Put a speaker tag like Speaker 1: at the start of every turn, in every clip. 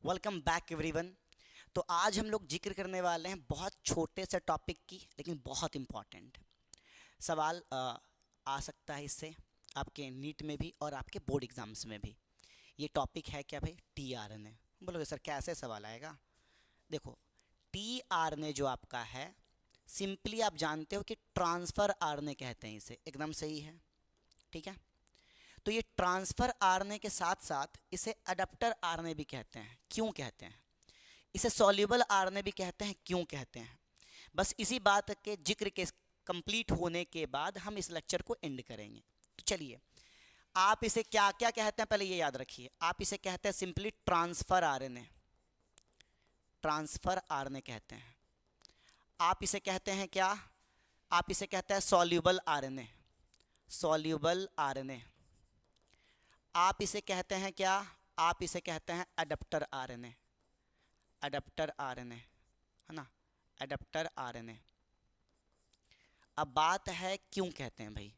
Speaker 1: Welcome back everyone. तो आज हम लोग जिक्र करने वाले हैं बहुत छोटे से टॉपिक की, लेकिन बहुत इम्पॉर्टेंट सवाल आ सकता है इससे आपके नीट में भी और आपके बोर्ड एग्जाम्स में भी। ये टॉपिक है क्या भाई? T R N A. बोलोगे सर कैसे सवाल आएगा? देखो, टी आर एन ए जो आपका है, सिंपली आप जानते हो कि ट्रांसफ़र आर एन ए कहते हैं इसे। एकदम सही है, ठीक है। तो ये ट्रांसफ़र आरएनए के साथ साथ इसे अडप्टर आरएनए भी कहते हैं। क्यों कहते हैं? इसे सॉल्युबल आरएनए भी कहते हैं। क्यों कहते हैं? बस इसी बात के जिक्र के कंप्लीट होने के बाद हम इस लेक्चर को एंड करेंगे। तो चलिए, आप इसे क्या क्या कहते हैं पहले ये याद रखिए। आप इसे कहते हैं simply transfer RNA. Transfer RNA कहते हैं। आप इसे कहते हैं क्या? आप इसे कहते हैं सॉल्युबल आरएनए। Soluble RNA. आप इसे कहते हैं क्या? आप इसे कहते हैं अडप्टर आरएनए। अडप्टर आरएनए, है ना, अडप्टर आरएनए। अब बात है क्यों कहते हैं भाई,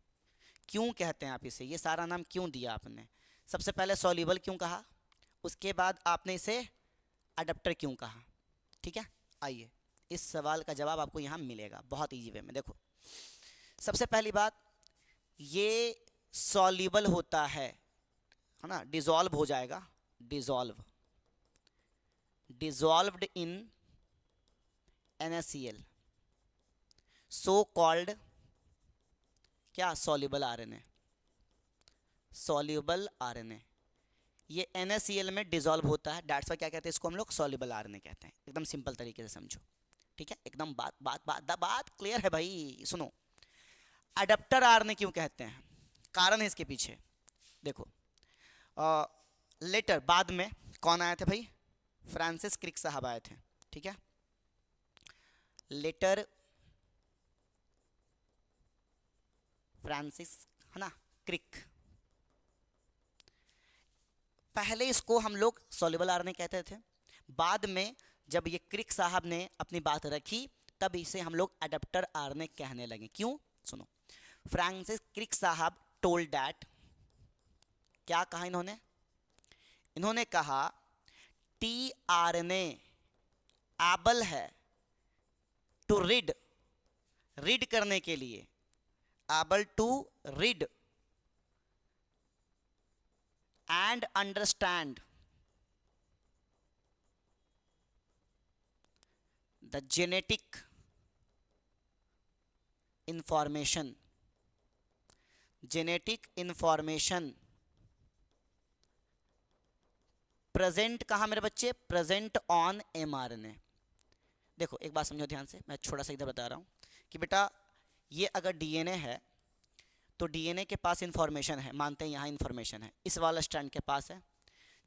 Speaker 1: क्यों कहते हैं आप इसे, ये सारा नाम क्यों दिया आपने? सबसे पहले सॉल्युबल क्यों कहा, उसके बाद आपने इसे अडप्टर क्यों कहा? ठीक है, आइए इस सवाल का जवाब आपको यहाँ मिलेगा बहुत ईजी वे में। देखो, सबसे पहली बात, ये सॉल्युबल होता है ना, डिज़ोल्व हो जाएगा। डिज़ोल्व, डिज़ोल्व्ड इन NaCl, सो कॉल्ड क्या? Soluble RNA. सॉल्युबल आरएनए ये NaCl में डिज़ोल्व होता है, डैट्स व्हाई क्या कहते हैं इसको हम लोग? सॉल्युबल आरएनए कहते हैं। एकदम सिंपल तरीके से समझो, ठीक है। एकदम बात क्लियर है भाई। सुनो, अडप्टर आरएनए क्यों कहते हैं, कारण है इसके पीछे। देखो, लेटर बाद में कौन आए थे भाई? फ्रांसिस क्रिक साहब आए थे, ठीक है। लेटर फ्रांसिस, है ना, क्रिक। पहले इसको हम लोग सॉल्युबल आरएनए कहते थे, बाद में जब ये क्रिक साहब ने अपनी बात रखी तब इसे हम लोग अडप्टर आरएनए कहने लगे। क्यों? सुनो, फ्रांसिस क्रिक साहब टोल्ड दैट, क्या कहा इन्होंने? इन्होंने कहा टी आरएनए एबल है टू रीड, रीड करने के लिए, able to read and understand the genetic information. Genetic information present कहाँ मेरे बच्चे? Present on mRNA। देखो एक बात समझो ध्यान से, मैं थोड़ा सा इधर बता रहा हूँ कि बेटा ये अगर डीएनए है तो डीएनए के पास इंफॉर्मेशन है, मानते हैं यहाँ इंफॉर्मेशन है, इस वाला स्ट्रैंड के पास है।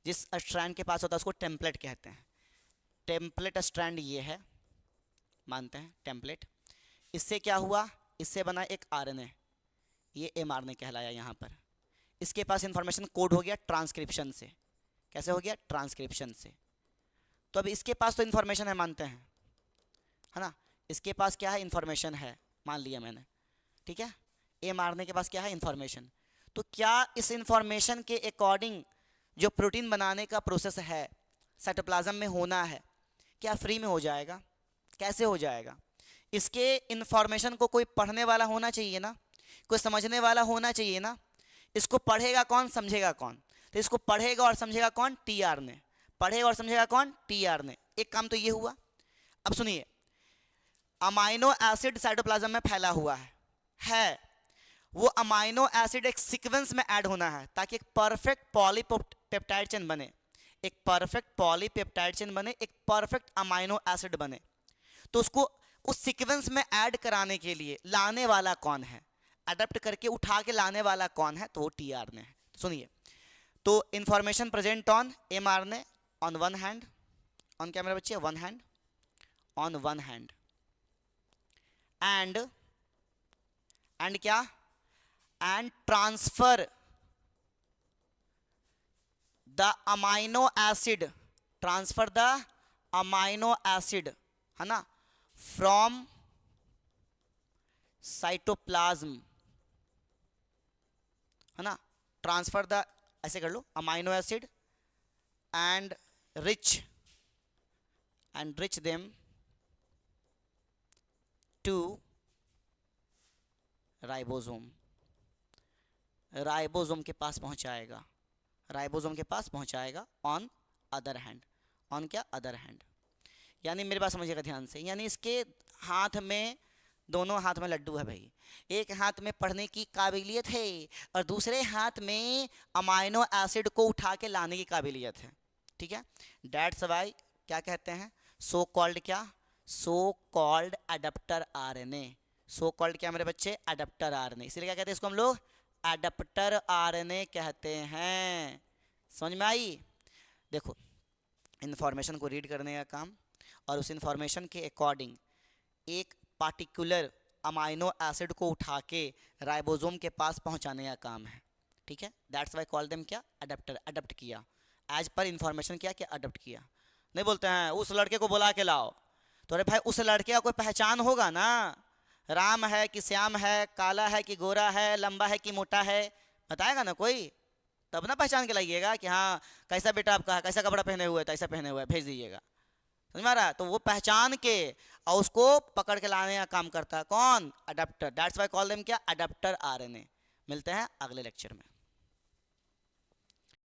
Speaker 1: जिस स्ट्रैंड के पास होता है उसको टेम्पलेट कहते हैं। टेम्पलेट स्ट्रैंड ये है, मानते हैं टेम्पलेट। इससे क्या हुआ? इससे बना एक आरएनए, ये mRNA कहलाया यहाँ पर। इसके पास इंफॉर्मेशन कोड हो गया ट्रांसक्रिप्शन से। कैसे हो गया? ट्रांसक्रिप्शन से। तो अब इसके पास तो इंफॉर्मेशन है, मानते हैं, है ना। इसके पास क्या है? इंफॉर्मेशन है, मान लिया मैंने, ठीक है। mRNA के पास क्या है? इंफॉर्मेशन। तो क्या इस इंफॉर्मेशन के अकॉर्डिंग जो प्रोटीन बनाने का प्रोसेस है साइटोप्लाज्म में होना है, क्या फ्री में हो जाएगा? कैसे हो जाएगा? इसके इंफॉर्मेशन को कोई पढ़ने वाला होना चाहिए ना, कोई समझने वाला होना चाहिए ना। इसको पढ़ेगा कौन, समझेगा कौन? तो इसको पढ़ेगा और समझेगा कौन? टीआरएनए। पढ़ेगा और समझेगा कौन? टीआरएनए। एक काम तो ये हुआ। अब सुनिए, अमाइनो एसिड साइटोप्लाज्म में फैला हुआ है वो अमाइनो एसिड एक सीक्वेंस में ऐड होना है ताकि एक परफेक्ट पॉलीपेप्टाइड चेन बने, एक परफेक्ट पॉलीपेप्टाइड चेन बने, एक परफेक्ट अमाइनो एसिड बने। तो उसको उस सीक्वेंस में ऐड कराने के लिए लाने वाला कौन है? अडेप्ट करके उठा के लाने वाला कौन है? तो वो टीआरएनए है। सुनिए, तो information present on mRNA on one hand, on क्या मेरे बच्चे? One hand, on one hand, and क्या? And transfer the amino acid, transfer the amino acid, है ना, फ्रॉम साइटोप्लाज्म, है ना। ट्रांसफर द, ऐसे कर लो, amino acid and rich them to ribosome, ribosome के पास पहुंचाएगा, राइबोसोम के पास पहुंचाएगा ऑन अदर हैंड, ऑन क्या, अदर हैंड। यानी मेरी बात समझिएगा ध्यान से, यानी इसके हाथ में, दोनों हाथ में लड्डू है भाई, एक हाथ में पढ़ने की काबिलियत है और दूसरे हाथ में अमाइनो एसिड को उठा के लाने की काबिलियत है, ठीक है। डैट्स वाई क्या कहते हैं, सो कॉल्ड क्या, so called adapter RNA, so called क्या मेरे बच्चे, एडाप्टर आरएनए, इसीलिए क्या कहते हैं इसको हम लोग, एडाप्टर आरएनए कहते हैं। समझ में आई। देखो इन्फॉर्मेशन को रीड करने का काम और उस इन्फॉर्मेशन के अकॉर्डिंग एक पार्टिकुलर अमाइनो एसिड को उठा के राइबोसोम के पास पहुंचाने का काम है, ठीक है। दैट्स वाई कॉल देम क्या, अडेप्टर, अडेप्ट किया, एज पर इन्फॉर्मेशन क्या क्या अडेप्ट किया। नहीं बोलते हैं उस लड़के को बुला के लाओ, तो अरे भाई उस लड़के का कोई पहचान होगा ना, राम है कि श्याम है, काला है कि गोरा है, लंबा है कि मोटा है, बताएगा ना कोई, तब ना पहचान के लाइएगा कि हाँ कैसा बेटा आपका है, कैसा कपड़ा पहने हुए है, कैसा पहने हुए है, भेज दीजिएगा। समझ में आ रहा है। तो वो पहचान के और उसको पकड़ के लाने का काम करता है कौन, adapter. That's why call them क्या, अडेप्टर आरएनए। मिलते हैं अगले लेक्चर में।